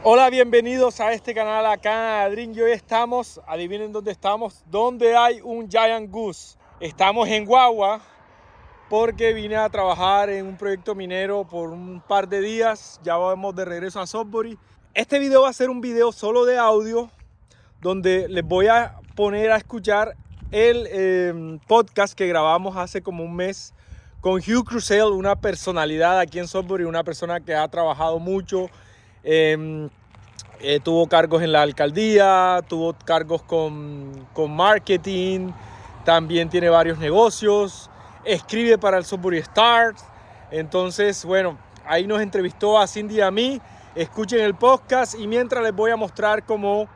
Hola, bienvenidos a este canal acá en y hoy estamos, adivinen dónde estamos, donde hay un Giant Goose. Estamos en Guagua porque vine a trabajar en un proyecto minero por un par de días, ya vamos de regreso a Sudbury. Este video va a ser un video solo de audio, donde les voy a poner a escuchar el podcast que grabamos hace como un mes con Hugh Kruzel, una personalidad aquí en Sudbury, una persona que ha trabajado mucho. Tuvo cargos en la alcaldía, tuvo cargos con marketing, también tiene varios negocios, escribe para el Sudbury Stars. Entonces, bueno, ahí nos entrevistó a Cindy y a mí. Escuchen el podcast y mientras les voy a mostrar como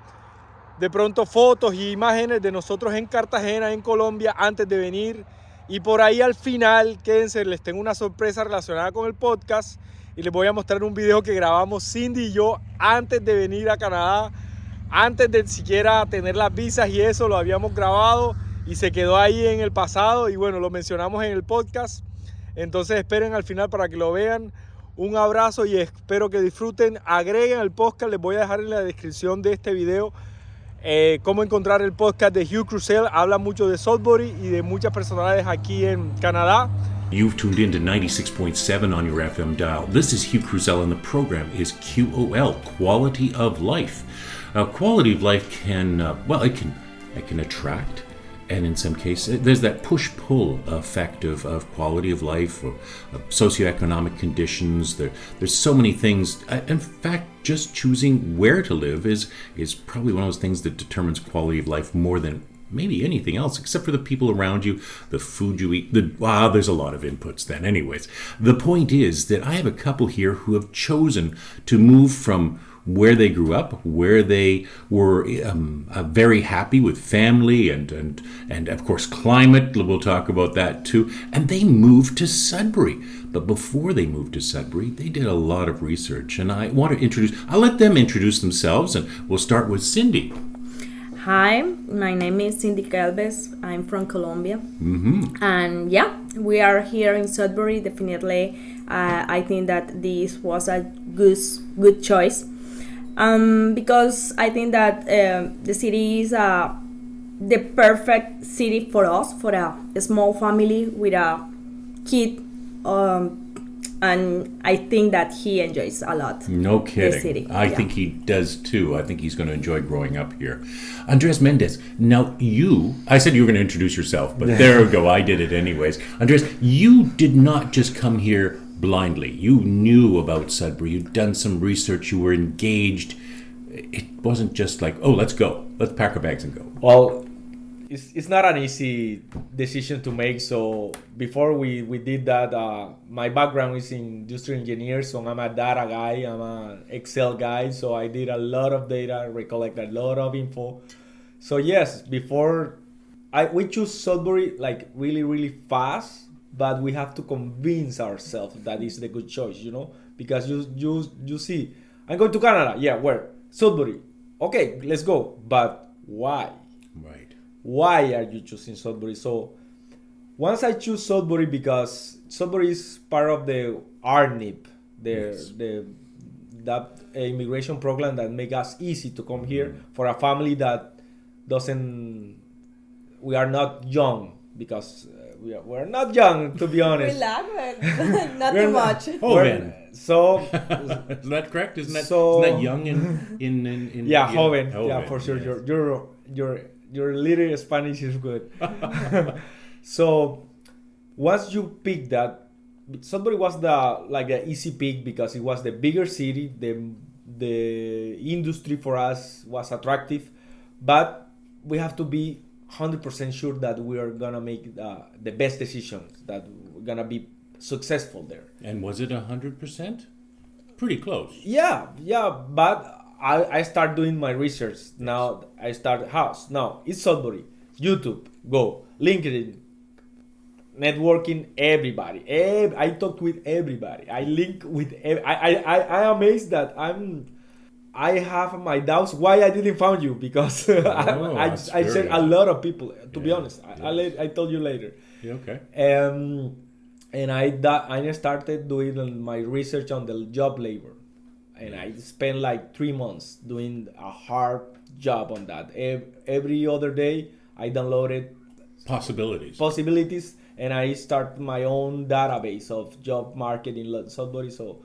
de pronto fotos y imágenes de nosotros en Cartagena, en Colombia, antes de venir. Y por ahí al final, quédense, les tengo una sorpresa relacionada con el podcast. Y les voy a mostrar un video que grabamos Cindy y yo antes de venir a Canadá. Antes de siquiera tener las visas y eso, lo habíamos grabado y se quedó ahí en el pasado. Y bueno, lo mencionamos en el podcast. Entonces esperen al final para que lo vean. Un abrazo y espero que disfruten. Agreguen el podcast, les voy a dejar en la descripción de este video cómo encontrar el podcast de Hugh Kruzel. Habla mucho de Sudbury y de muchas personalidades aquí en Canadá. You've tuned in to 96.7 on your FM dial. This is Hugh Kruzel, and the program is QOL, Quality of Life. Quality of life can, it can attract, and in some cases, there's that push-pull effect of quality of life, or socioeconomic conditions. There's so many things. In fact, just choosing where to live is probably one of those things that determines quality of life more than maybe anything else, except for the people around you, the food you eat. There's a lot of inputs then. Anyways, the point is that I have a couple here who have chosen to move from where they grew up, where they were very happy with family and of course climate. We'll talk about that too. And they moved to Sudbury. But before they moved to Sudbury, they did a lot of research. And I'll let them introduce themselves, and we'll start with Cindy. Hi, my name is Cindy Calves. I'm from Colombia. Mm-hmm. And yeah, we are here in Sudbury. Definitely, I think that this was a good choice. Because I think that the city is the perfect city for us, for a small family with a kid. And I think that he enjoys a lot. No kidding. The city. I think he does too. I think he's going to enjoy growing up here. Andres Mendez, now I said you were going to introduce yourself, but there we go. I did it anyways. Andres, you did not just come here blindly. You knew about Sudbury. You'd done some research. You were engaged. It wasn't just like, oh, let's go. Let's pack our bags and go. Well, it's not an easy decision to make. So before we did that, my background is in industrial engineer. So I'm a data guy. I'm an Excel guy. So I did a lot of data, recollect a lot of info. So yes, before we choose Sudbury like really, really fast, but we have to convince ourselves that it's the good choice, because you see, I'm going to Canada. Yeah, where? Sudbury. Okay, let's go. But why? Right. Why are you choosing Sudbury? So once I choose Sudbury, because Sudbury is part of the RNIP, that immigration program that make us easy to come here for a family that we are not young, because we're not young, to be honest. We laugh, but not too much. Oh man. So is that correct? Isn't that young in yeah, joven. Joven. Yeah, for sure. Yes. Your little Spanish is good. So once you pick that, Sudbury was the easy pick because it was the bigger city. The industry for us was attractive, but we have to be 100% sure that we are gonna make the best decisions, that we're gonna be successful there. And was it 100%? Pretty close. Yeah, but I start doing my research. Now I start house. Now it's Sudbury. YouTube, go. LinkedIn, networking, everybody. I talked with everybody. I link with. I am amazed that I have my doubts why I didn't find you, because I said a lot of people. To be honest, I told you later. Yeah, okay. And I started doing my research on the job labor. and I spent like 3 months doing a hard job on that. Every other day, I downloaded possibilities, and I start my own database of job market in Sudbury. So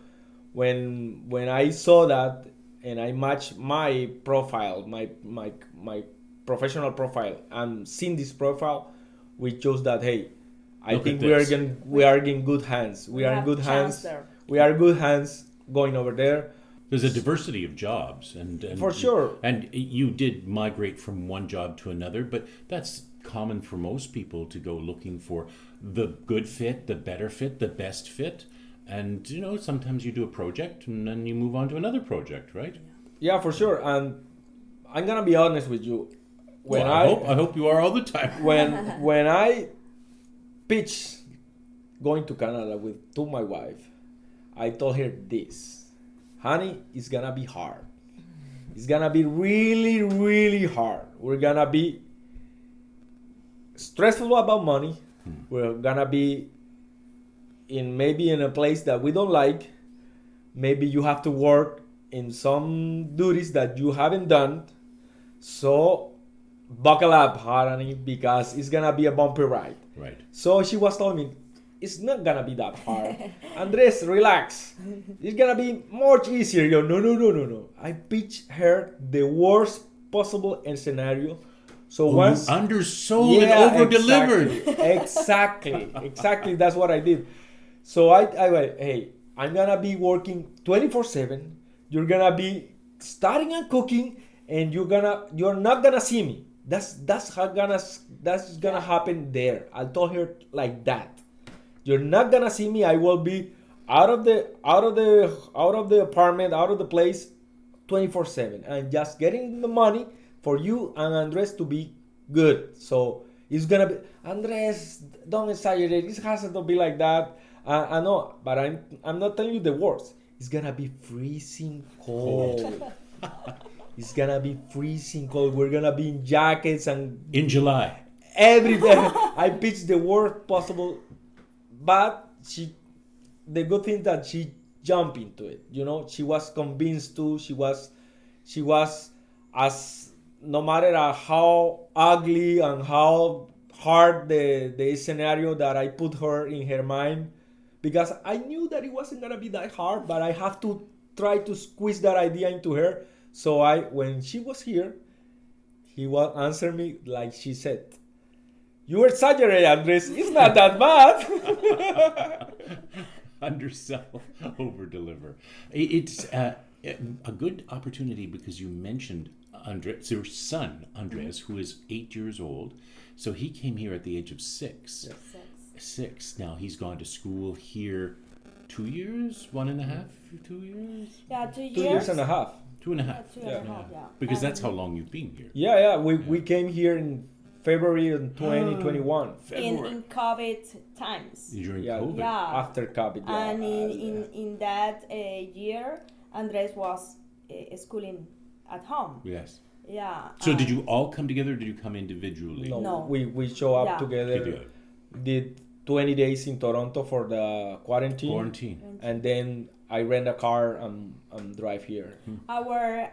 when I saw that and I matched my profile, my professional profile, and seen this profile, we chose that. Hey, I think we are in good hands. We are in good hands. We are good hands going over there. There's a diversity of jobs, and for sure. And you did migrate from one job to another, but that's common for most people to go looking for the good fit, the better fit, the best fit. And sometimes you do a project and then you move on to another project, right? Yeah, for sure. And I'm gonna be honest with you. I hope you are all the time. When I pitched going to Canada to my wife, I told her this, honey, it's gonna be hard. It's gonna be really, really hard. We're gonna be stressful about money. We're gonna be maybe in a place that we don't like. Maybe you have to work in some duties that you haven't done. So buckle up, honey, because it's gonna be a bumpy ride. Right. So she was telling me, it's not gonna be that hard. Andres, relax. It's gonna be much easier. No. I pitched her the worst possible scenario. So once you undersold and over-delivered. Exactly. That's what I did. So I went, hey, I'm gonna be working 24/7. You're gonna be starting and cooking, and you're not gonna see me. That's gonna happen there. I told her like that. You're not gonna see me. I will be out of the apartment, out of the place, 24/7, and just getting the money for you and Andres to be good. So it's gonna be, Andres, don't exaggerate. It has to be like that. I know, but I'm not telling you the worst. It's gonna be freezing cold. It's gonna be freezing cold. We're gonna be in jackets and in July. Every day. I pitched the worst possible, but the good thing that she jumped into it. She was convinced too. She was as no matter how ugly and how hard the scenario that I put her in her mind, because I knew that it wasn't gonna be that hard, but I have to try to squeeze that idea into her. So when she was here, he will answer me like she said, "You exaggerate, Andres. It's not that bad." Undersell, over-deliver. It's a good opportunity because you mentioned Andres, your son, Andres, who is 8 years old. So he came here at the age of 6. Yes. 6. Now he's gone to school here 2 years, 1.5, 2 years? Yeah, 2 years. 2 years and a half. 2.5. Yeah. Because that's how long you've been here. Yeah. We came here in February of 2021. In COVID times. During COVID. Yeah. After COVID. Yeah. And in that year, Andres was schooling at home. Yes. Yeah. So did you all come together or did you come individually? No. We show up together. Did 20 days in Toronto for the quarantine. And then I rent a car and drive here. Our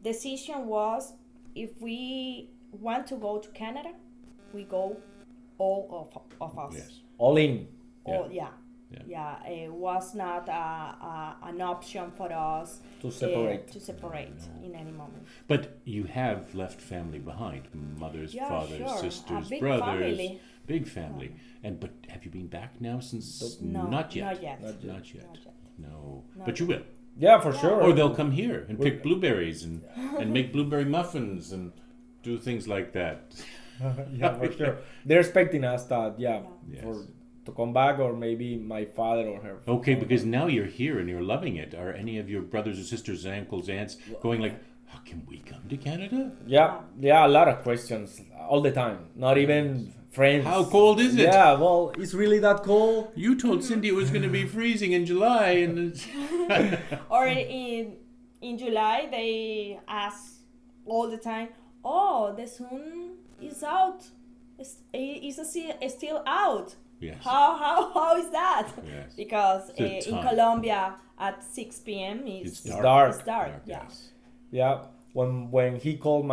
decision was, if we want to go to Canada, we go all of us. Yes. All in. It was not an option for us to separate in any moment. But you have left family behind, mothers, fathers, sisters, big brothers, family. Big family. But have you been back now since? No, not yet. Not yet. No. But you will. Yeah, for sure. Or they'll come here and pick blueberries and make blueberry muffins and do things like that. Yeah, for sure. They're expecting us that, Yes. to come back, or maybe my father or her. Okay, because now you're here and you're loving it. Are any of your brothers or sisters, uncles, aunts going like, oh, can we come to Canada? Yeah, a lot of questions all the time. Not even friends. How cold is it? Yeah, well, it's really that cold. You told Cindy it was going to be freezing in July, and or in July they ask all the time, "Oh, the sun is out. Is still out." Yes. How is that? Yes. Because It's in time. Colombia at 6 p.m. It's It's dark. It's dark. Yeah. Yes. Yeah, when he called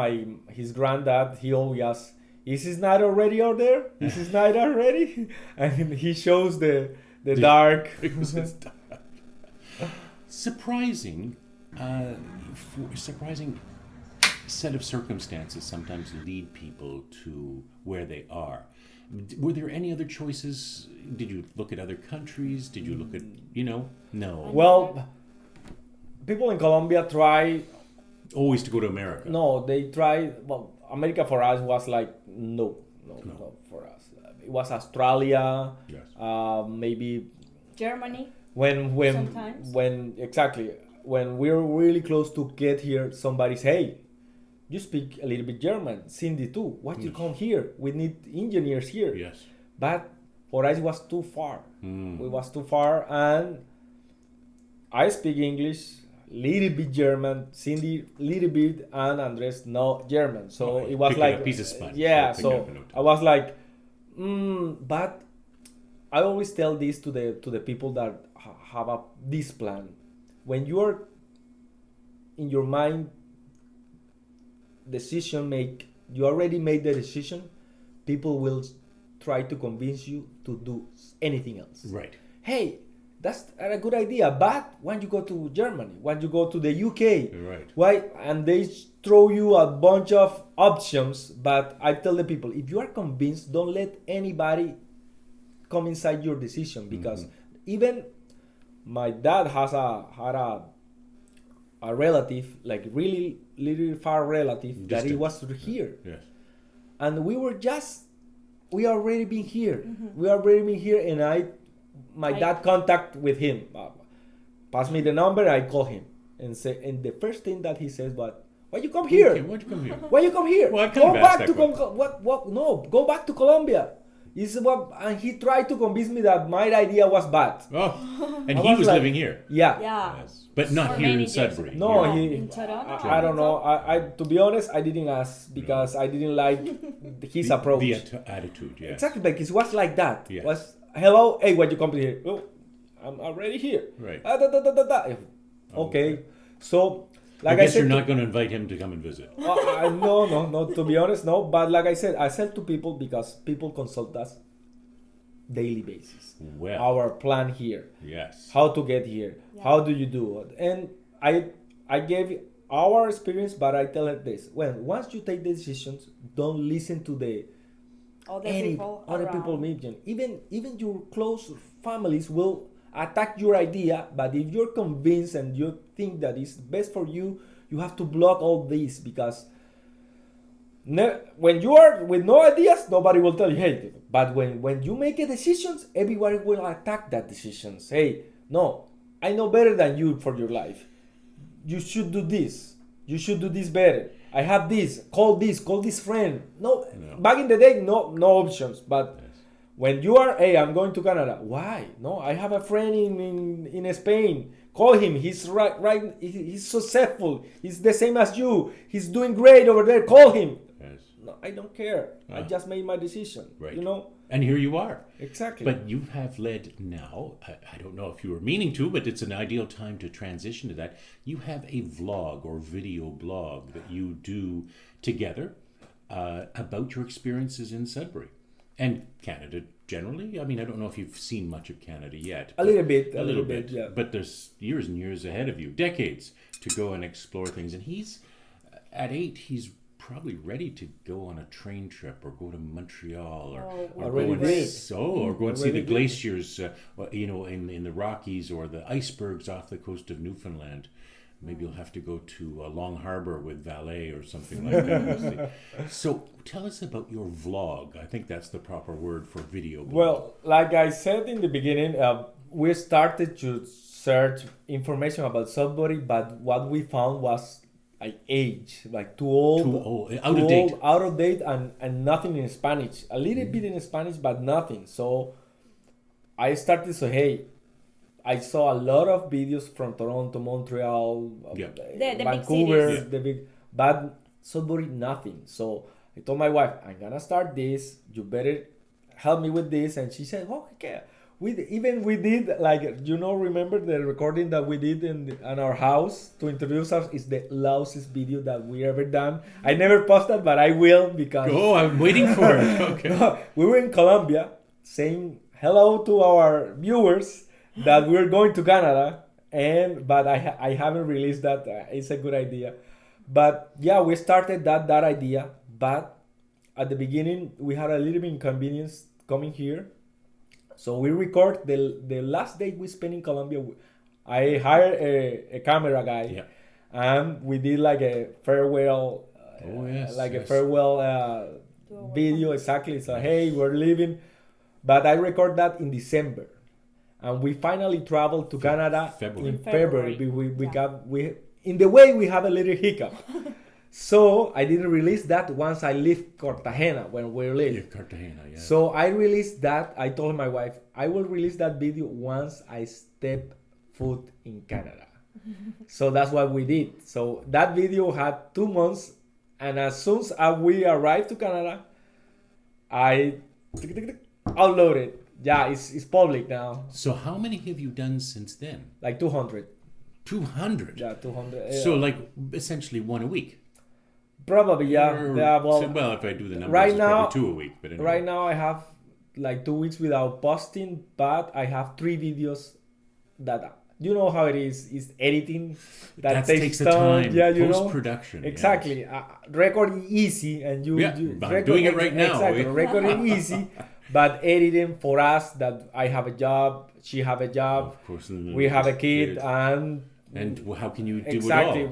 his granddad, he always asked, "Is his night already out there? Is his night already?" And he shows the dark. It was just surprising, surprising set of circumstances sometimes lead people to where they are. Were there any other choices? Did you look at other countries? Did you look at, No. Well, people in Colombia try. Always to go to America. No, they try. Well, America for us was like no for us. It was Australia. Yes. Maybe Germany. when Sometimes. when we're really close to get here, somebody say, "Hey, you speak a little bit German. Cindy too. Why you come here? We need engineers here." Yes. But for us, it was too far. It was too far, and I speak English, little bit German, Cindy little bit, and Andres no German. So Oh, it was pick like up a piece of sponge. Yeah. Pick So up a note. I was like, but I always tell this to the people that have this plan. When you are in your mind, you already made the decision. People will try to convince you to do anything else. Right. Hey, that's a good idea, but when you go to Germany, when you go to the UK, Right. why? And they throw you a bunch of options. But I tell the people, if you are convinced, don't let anybody come inside your decision, because even my dad had a relative, like really little far relative, that he was here, Yes. and we already been here. We already been here, and my dad contact with him, pass me the number, I call him and say, and the first thing that he says, "But why you come here? Okay, why'd you come here? Why you come here? Well, I kind Go of asked back that to what? No, go back to Colombia." And he tried to convince me that my idea was bad. Oh, and I he was like, living here. Yeah. Yeah. Yes. But not For here many in years. Sudbury. No, Yeah. he. In Toronto? I don't know. I to be honest, I didn't ask because I didn't like his approach. The attitude, yes. Exactly, because it was like that. Yes. Was hello, hey, why you come here? Oh, I'm already here. Right. Okay, so I like I guess said, you're not going to invite him to come and visit. no. To be honest, no. But like I said to people, because people consult us daily basis. Well. Our plan here, Yes. how to get here, how do you do it, and I gave our experience, but I tell her this: once you take the decisions, don't listen to the other people mention. Even your close families will attack your idea, but if you're convinced and you think that it's best for you, you have to block all this, because when you are with no ideas, nobody will tell you, hey. But when you make a decisions, everybody will attack that decisions. Hey, no, I know better than you for your life. You should do this. You should do this better. I have this. Call this friend. No. Back in the day, no options. But when you are, hey, I'm going to Canada. Why? No, I have a friend in Spain. Call him. He's right. He's successful. He's the same as you. He's doing great over there. Call him. Yes. No, I don't care. I just made my decision. Right. You know. And here you are. Exactly. But you have led now, I don't know if you were meaning to, but it's an ideal time to transition to that. You have a vlog or video blog that you do together about your experiences in Sudbury and Canada generally. I mean, I don't know if you've seen much of Canada yet. A little bit, yeah. But there's years and years ahead of you, decades, to go and explore things. And he's, at 8, he's probably ready to go on a train trip or go to Montreal or go and see the glaciers, in the Rockies, or the icebergs off the coast of Newfoundland. Maybe you'll have to go to Long Harbor with Vale or something like that. So tell us about your vlog. I think that's the proper word for video blog. Well, like I said in the beginning, we started to search information about Sudbury, but what we found was like age, like too old, out of date, and nothing in Spanish. A little bit in Spanish, but nothing. So I started to say, hey, I saw a lot of videos from Toronto, Montreal, Vancouver, but Sudbury, nothing. So I told my wife, I'm gonna start this. You better help me with this, and she said, "Oh, okay." We did like, remember the recording that we did in our house to introduce us is the loudest video that we ever done. I never posted, but I will because I'm waiting for it. Okay. we were in Colombia saying hello to our viewers that we're going to Canada, but I haven't released that. It's a good idea, but yeah, we started that idea, but at the beginning we had a little bit inconvenience coming here. So we record the last day we spent in Colombia. I hired a camera guy, and we did like a farewell, a farewell video. Exactly. So hey, we're leaving, but I record that in December, and we finally traveled to Canada in February. We in the way we have a little hiccup. So I didn't release that once I left Cartagena when we lived. Cartagena, yeah. So I released that. I told my wife I will release that video once I step foot in Canada. So that's what we did. So that video had 2 months, and as soon as we arrived to Canada, I uploaded it. Yeah, it's public now. So how many have you done since then? Like 200. 200? Yeah, 200. So like essentially one a week? Probably, yeah. Well, if I do the numbers, right it's now, probably 2 a week. But anyway. Right now I have like 2 weeks without posting, but I have 3 videos that, you know how it is editing. That takes time. Yeah, post-production. Exactly. Yes. Recording easy, and I'm doing it right now. Exactly. Recording easy, but editing for us, that I have a job, she have a job, of course, we have a kid, and how can you do exactly it all?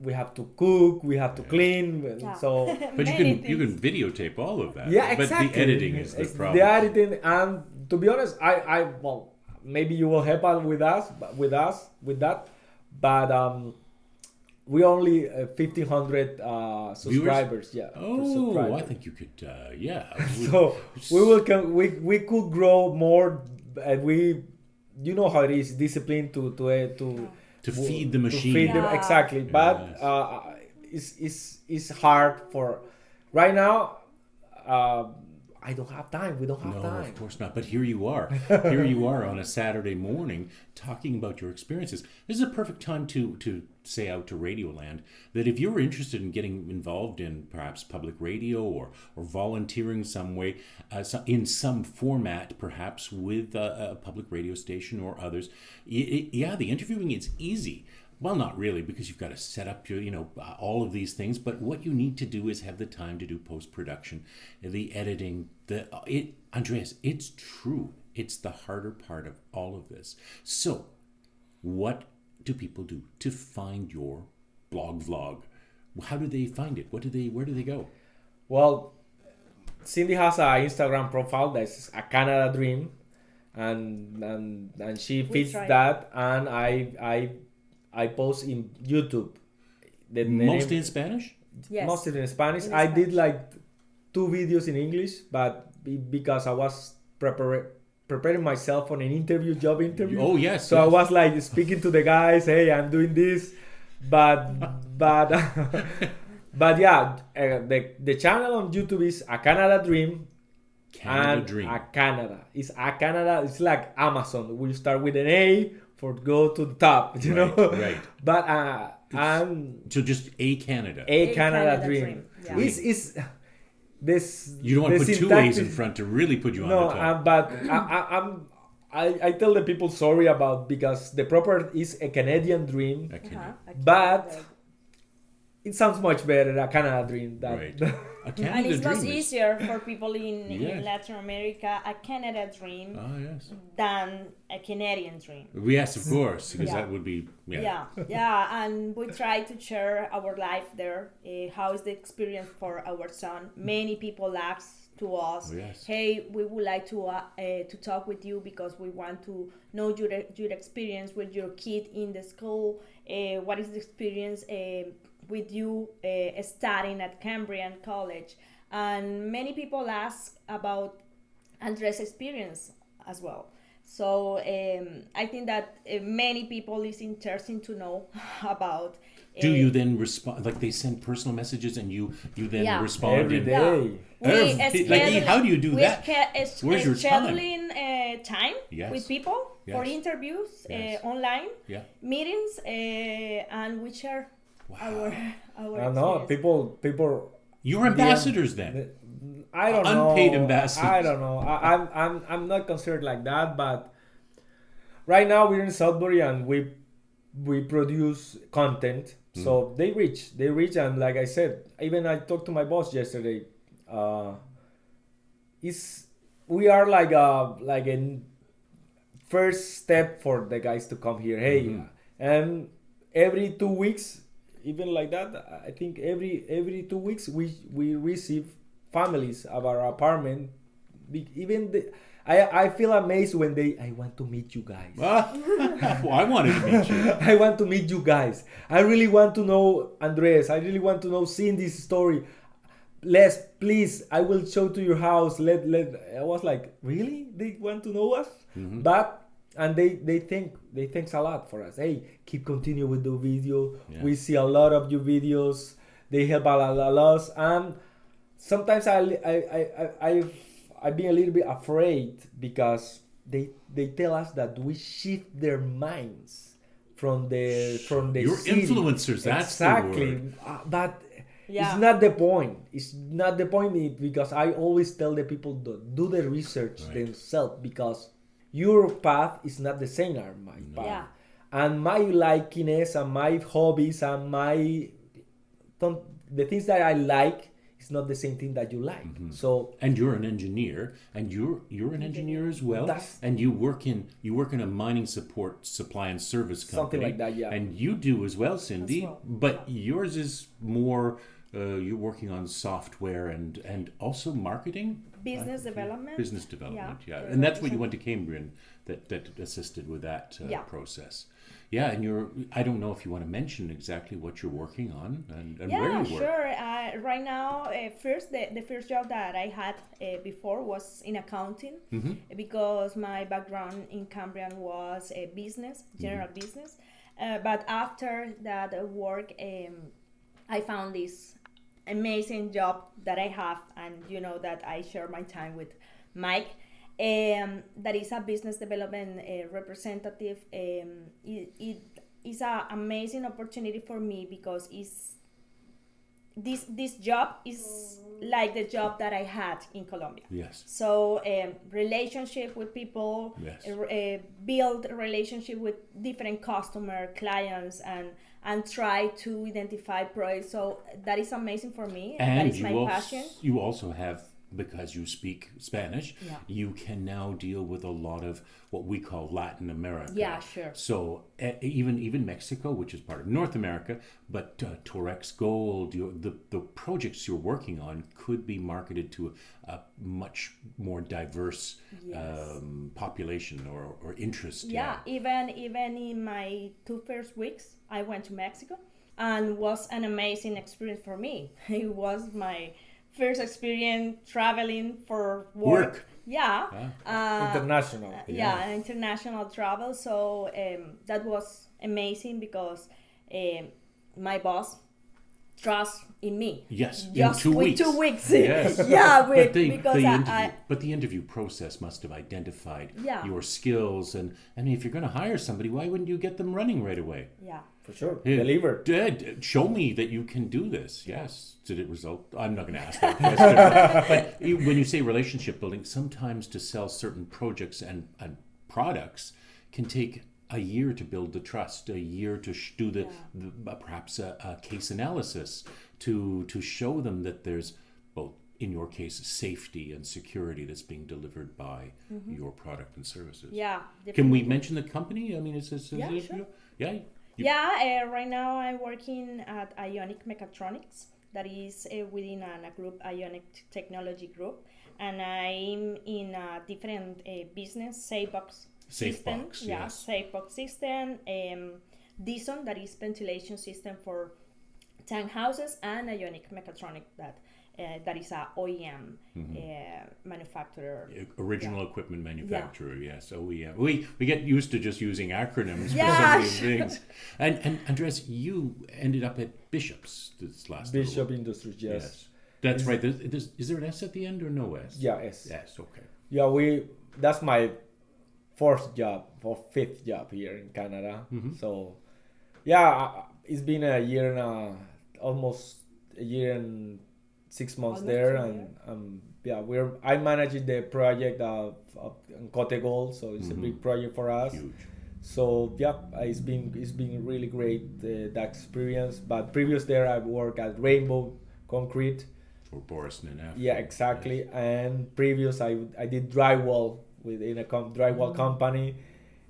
we have to cook, we have to clean. Yeah. So but you can videotape all of that. Yeah, exactly. But the editing is the problem. The editing, and to be honest, I maybe you will help out with that, but we only 1,500 subscribers. Yeah. Oh, I think you could. So we will we could grow more, and you know how it is, discipline to feed the machine. To feed them, exactly. But it's hard for right now. I don't have time. We don't have time. No, of course not. But here you are. Here you are on a Saturday morning talking about your experiences. This is a perfect time to say out to Radioland that if you're interested in getting involved in perhaps public radio or volunteering some way, in some format, perhaps with a public radio station or others, the interviewing is easy. Well, not really, because you've got to set up your, all of these things. But what you need to do is have the time to do post-production, the editing. Andreas, it's true. It's the harder part of all of this. So, what do people do to find your vlog? How do they find it? Where do they go? Well, Cindy has an Instagram profile that's a Canada Dream, and she feeds that, and I post in YouTube. Mostly in Spanish? Yes. Mostly in Spanish. I did like 2 videos in English, but because I was preparing myself for an job interview. Oh, yes. So yes. I was like speaking to the guys, hey, I'm doing this. But yeah, the channel on YouTube is A Canada Dream. A Canada. It's like Amazon. We start with an A for go to the top, you know. Right. But so just A Canada. A Canada Dream. Yeah. It's this. You don't want to put 2 A's in front to really put you on the top. But I tell the people sorry about, because the proper is A Canadian Dream, but it sounds much better, A Canada Dream. And it's much easier for people in Latin America, A Canada Dream than A Canadian Dream. Yes, of course, because that would be... And we try to share our life there. How is the experience for our son? Many people ask to us, hey, we would like to talk with you because we want to know your experience with your kid in the school. What is the experience with you studying at Cambrian College? And many people ask about Andres' experience as well. So I think that many people is interesting to know about. Do you then respond, like they send personal messages and you then Yeah. respond Every in- day. Like, how do you do that? Where's your time? Scheduling time Yes. with people for Yes. interviews Yes. online, Yeah. meetings, and we share our I know experience. people. You're ambassadors then. I don't know. Unpaid ambassadors. I don't know. I'm not considered like that, but right now we're in Sudbury and we produce content. So they reach, and like I said, even I talked to my boss yesterday. We are like a first step for the guys to come here. Hey, and every 2 weeks, even like that, I think every 2 weeks we receive families of our apartment. I feel amazed when I want to meet you guys. Well, I wanted to meet you. I want to meet you guys. I really want to know Andres. I really want to know seeing this story. Les, please, I will show to your house. I was like, really? They want to know us? But and they thanks a lot for us. Hey, keep continue with the video. Yeah. We see a lot of your videos. They help a lot. And sometimes I've been a little bit afraid because they tell us that we shift their minds from the You're city. influencers, that's exactly. the word. But Yeah. it's not the point. It's not the point because I always tell the people to do the research themselves because your path is not the same as my path. Yeah. And my likiness and my hobbies and the things that I like is not the same thing that you like. So And you're an engineer, and you're an engineer as well. And you work in a mining supply and service company. Something like that, yeah. And you do as well, Cindy. As well. But yours is more. You're working on software and also marketing. Business development. Business development, yeah. Yeah. And that's what you went to Cambrian that assisted with that process. Yeah, and I don't know if you want to mention exactly what you're working on and where you work. Sure. Right now, the first job that I had before was in accounting because my background in Cambrian was a business, general business. But after that work, I found this amazing job that I have, and you know that I share my time with Mike. That is a business development representative. It is an amazing opportunity for me because this job is like the job that I had in Colombia. Yes. So relationship with people, Yes. Build a relationship with different customer clients and try to identify projects. So that is amazing for me. And that is my passion. You also have, because you speak Spanish, Yeah. you can now deal with a lot of what we call Latin America. Yeah, sure. So even Mexico, which is part of North America, but Torex Gold, the projects you're working on could be marketed to a much more diverse population or interest. Yeah, even in my 2 first weeks, I went to Mexico, and was an amazing experience for me. It was my first experience traveling for work. Yeah. international. International travel. So that was amazing because my boss trusts in me. Yes, Just in 2 with weeks. 2 weeks. Yes. Yeah, But the interview process must have identified Yeah. your skills, and I mean, if you're going to hire somebody, why wouldn't you get them running right away? Yeah. For sure. Hey, Deliver. Dad, show me that you can do this. Yes. Did it result? I'm not going to ask that question. But when you say relationship building, sometimes to sell certain projects and products can take a year to build the trust, a year to do perhaps a case analysis to show them that there's both, in your case, safety and security that's being delivered by your product and services. Yeah. Can we mention the company? I mean, is this? Yeah, sure. Yeah. Right now I'm working at Ionic Mechatronics. That is within a group, Ionic Technology Group, and I'm in a different business, SafeBox system. SafeBox, Yeah, yes. SafeBox system. Dison, that is ventilation system for tank houses, and Ionic Mechatronic that that is a OEM manufacturer. Original equipment manufacturer, yes, OEM. We get used to just using acronyms Yeah. for some of these things. And Andres, you ended up at Bishop's this last little Bishop while. Industries, yes. That's right. Is there an S at the end or no S? Yeah, S. Yes, okay. Yeah, that's my fifth job here in Canada. So, yeah, it's been a year and almost a year and 6 months Almost there, a and I'm managing the project of Cote Gold, so it's a big project for us. Huge. So yeah, it's been really great that experience. But previous there, I worked at Rainbow Concrete. For Boris Nanef. Yeah, exactly. Yes. And previous, I did drywall within a drywall company,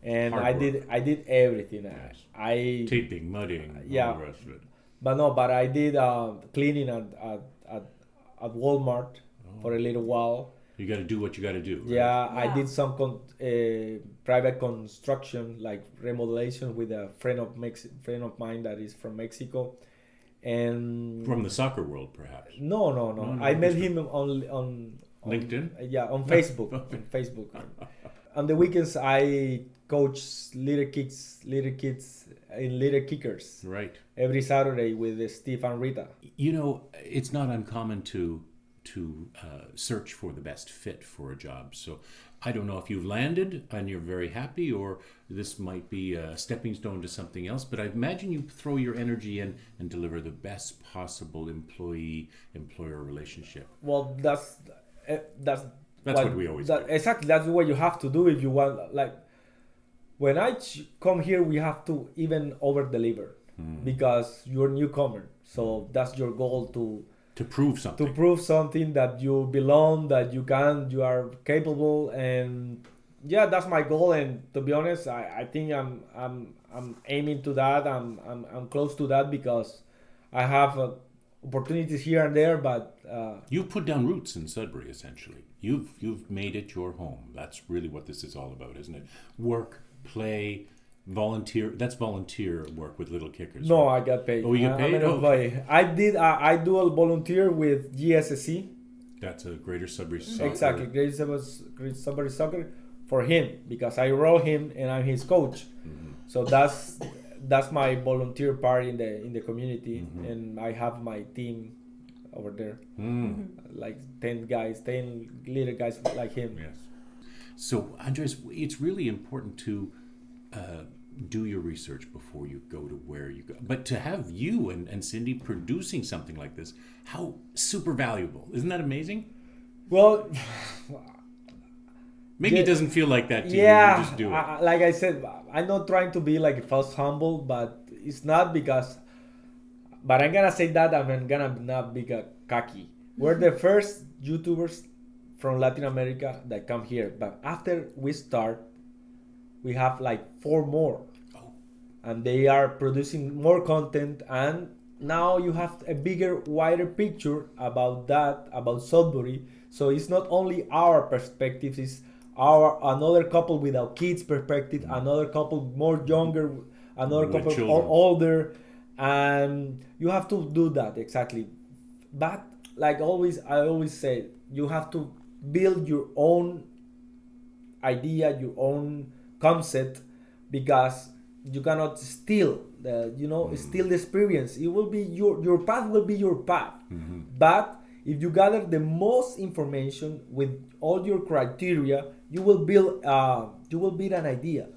and Hard I work. did everything. Yes. I Taping, mudding, all the rest of it. But I did cleaning at Walmart for a little while. You got to do what you got to do. Right? Yeah, I did some private construction, like remodelation, with a friend of mine that is from Mexico, and from the soccer world, perhaps. No. I met him on LinkedIn. Yeah, on Facebook. On Facebook. On the weekends, I coach little kids in Little Kickers. Right. Every Saturday with Steve and Rita. You know, it's not uncommon to search for the best fit for a job. So I don't know if you've landed and you're very happy, or this might be a stepping stone to something else, but I imagine you throw your energy in and deliver the best possible employee-employer relationship. Well, that's what we always do. Exactly, that's what you have to do if you want. Like, when I come here, we have to even over-deliver because you're a newcomer. So that's your goal to prove something. To prove something that you belong, that you are capable, and yeah, that's my goal. And to be honest, I think I'm aiming to that. I'm close to that because I have opportunities here and there. But you've put down roots in Sudbury. Essentially, you've made it your home. That's really what this is all about, isn't it? Work, play. Volunteer. That's volunteer work with Little Kickers. No, right? I got paid. Oh, you get paid? I'm an employee. I do a volunteer with GSSC. That's a Greater Sudbury Soccer. Exactly, Greater Sudbury Soccer for him because I roll him and I'm his coach. So that's my volunteer part in the community, and I have my team over there, like 10 little guys like him. Yes. So Andres, it's really important to do your research before you go to where you go. But to have you and Cindy producing something like this, how super valuable. Isn't that amazing? Well, maybe it doesn't feel like that to you. You just do it. Like I said, I'm not trying to be like false humble, but it's not because... But I'm gonna say that I'm gonna not be cocky. We're the first YouTubers from Latin America that come here. But after we start, we have like 4 more. And they are producing more content, and now you have a bigger, wider picture about Sudbury. So it's not only our perspectives, it's another couple without kids perspective, another couple more younger, another with couple children. Older, and you have to do that exactly. But like I always say, you have to build your own idea, your own concept, because you cannot steal steal the experience. It will be your path will be your path. But if you gather the most information with all your criteria, you will build an idea.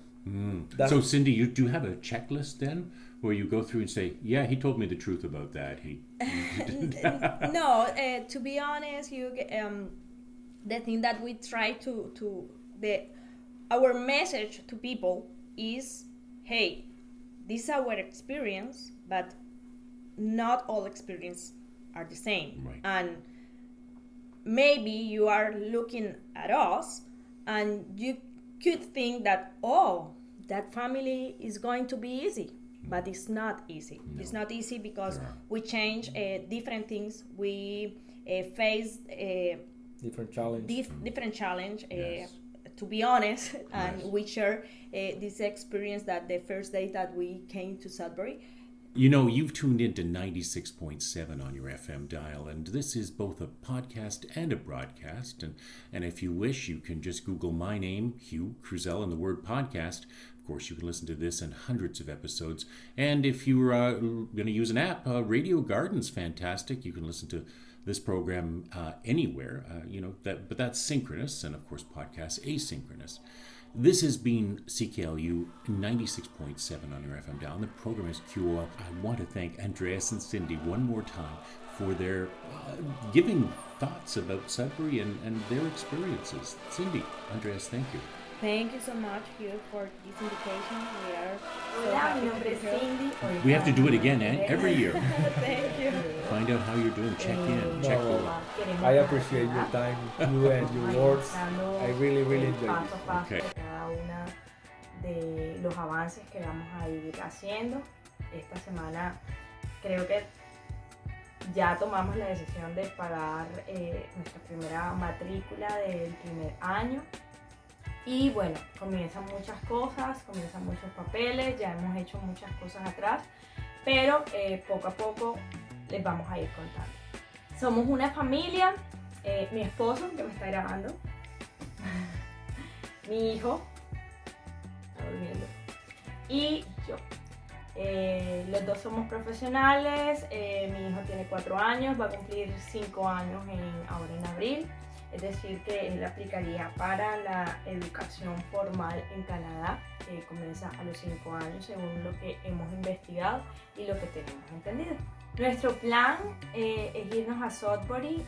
So Cindy, you do have a checklist then, where you go through and say, yeah, he told me the truth about that. He did that. No, to be honest, the thing that we try our message to people is, hey, this is our experience, but not all experiences are the same. Right. And maybe you are looking at us and you could think that, that family is going to be easy. But it's not easy. No. It's not easy because we change different things. We face different challenge. Different challenge. Yes. To be honest, and we share this experience that the first day that we came to Sudbury, You know, you've tuned into 96.7 on your FM dial, and this is both a podcast and a broadcast. And if you wish, you can just Google my name, Hugh Kruzel, and the word podcast. Of course, you can listen to this and hundreds of episodes. And if you're going to use an app, Radio Garden's fantastic. You can listen to this program anywhere, but that's synchronous, and of course, podcasts asynchronous. This has been CKLU 96.7 on your FM dial, and the program is QOL. I want to thank Andreas and Cindy one more time for their giving thoughts about Sudbury and their experiences. Cindy, Andreas, thank you. Thank you so much, Hugh, for this invitation. We are so Hola, happy mi to nombre be es here. Cindy. We have to do it again every year. Thank you. Find out how you're doing. Check in. Check No. in. I appreciate your time, you and your words. I really, really enjoy paso a paso Okay. de cada una de los avances que vamos a ir haciendo. Esta semana creo que ya tomamos la decisión de pagar nuestra primera matrícula del primer año. Y bueno, comienzan muchas cosas, comienzan muchos papeles, ya hemos hecho muchas cosas atrás, pero poco a poco les vamos a ir contando. Somos una familia, mi esposo que me está grabando, mi hijo, está durmiendo, y yo. Los dos somos profesionales, mi hijo tiene 4 años, va a cumplir 5 años ahora en abril. Es decir, que él aplicaría para la educación formal en Canadá, que comienza a los 5 años según lo que hemos investigado y lo que tenemos entendido. Nuestro plan es irnos a Sudbury,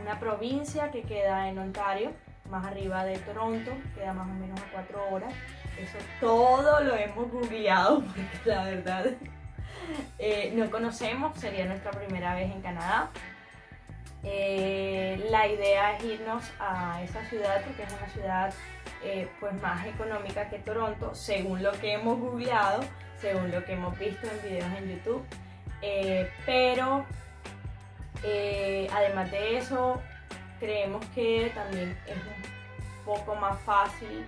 una provincia que queda en Ontario, más arriba de Toronto, queda más o menos a 4 horas. Eso todo lo hemos googleado porque la verdad no conocemos, sería nuestra primera vez en Canadá. La idea es irnos a esa ciudad porque es una ciudad pues más económica que Toronto, según lo que hemos googleado, según lo que hemos visto en videos en YouTube. Pero además de eso, creemos que también es un poco más fácil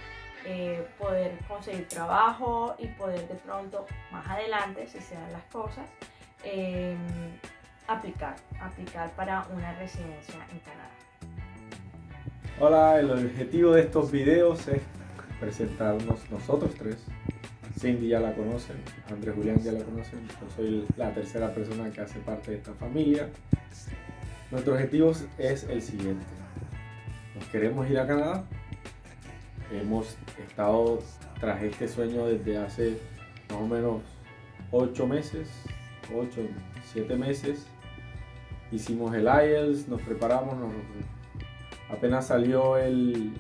poder conseguir trabajo y poder de pronto más adelante, si se dan las cosas, aplicar para una residencia en Canadá. Hola, el objetivo de estos videos es presentarnos nosotros tres. Cindy ya la conocen, Andrés Julián ya la conocen, yo soy la tercera persona que hace parte de esta familia. Nuestro objetivo es el siguiente: nos queremos ir a Canadá. Hemos estado tras este sueño desde hace más o menos 8 meses, 7 meses. Hicimos el IELTS, nos preparamos, apenas salió el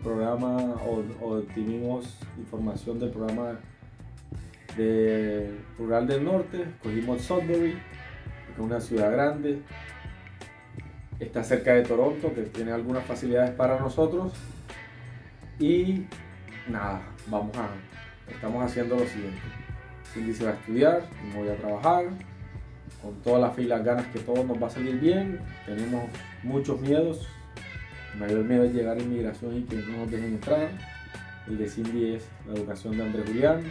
programa o obtuvimos información del programa de Rural del Norte. Cogimos Sudbury, que es una ciudad grande, está cerca de Toronto, que tiene algunas facilidades para nosotros. Y nada, estamos haciendo lo siguiente: Cindy se va a estudiar, yo voy a trabajar, con todas las fe y las ganas que todo nos va a salir bien. Tenemos muchos miedos. El mayor miedo es llegar a inmigración y que no nos dejen entrar. El de Cindy es la educación de Andrés Julián.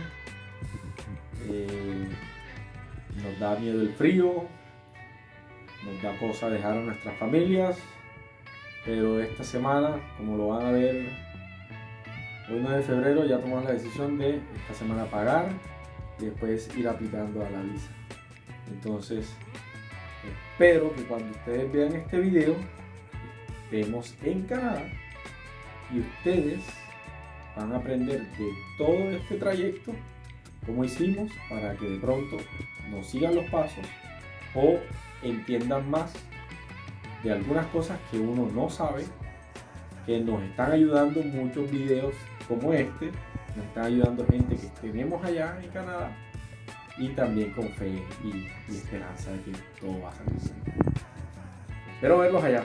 Nos da miedo el frío, nos da cosa dejar a nuestras familias, pero esta semana, como lo van a ver, hoy 9 de febrero ya tomamos la decisión de esta semana pagar y después ir aplicando a la visa. Entonces, espero que cuando ustedes vean este video estemos en Canadá y ustedes van a aprender de todo este trayecto, cómo hicimos, para que de pronto nos sigan los pasos o entiendan más de algunas cosas que uno no sabe, que nos están ayudando muchos videos como este, nos están ayudando gente que tenemos allá en Canadá, y también con fe y esperanza de que todo va a salir bien. Espero verlos allá.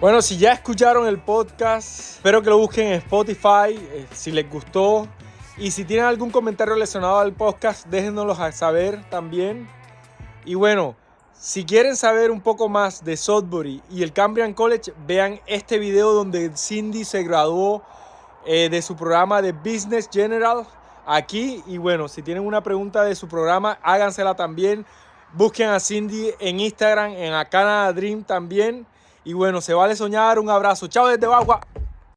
Bueno, si ya escucharon el podcast, espero que lo busquen en Spotify, si les gustó. Y si tienen algún comentario relacionado al podcast, déjennoslo saber también. Y bueno, si quieren saber un poco más de Sudbury y el Cambrian College, vean este video donde Cindy se graduó de su programa de Business General aquí. Y bueno, si tienen una pregunta de su programa, hágansela también. Busquen a Cindy en Instagram, en Canada Dream también. Y bueno, se vale soñar. Un abrazo. Chao desde Bagua.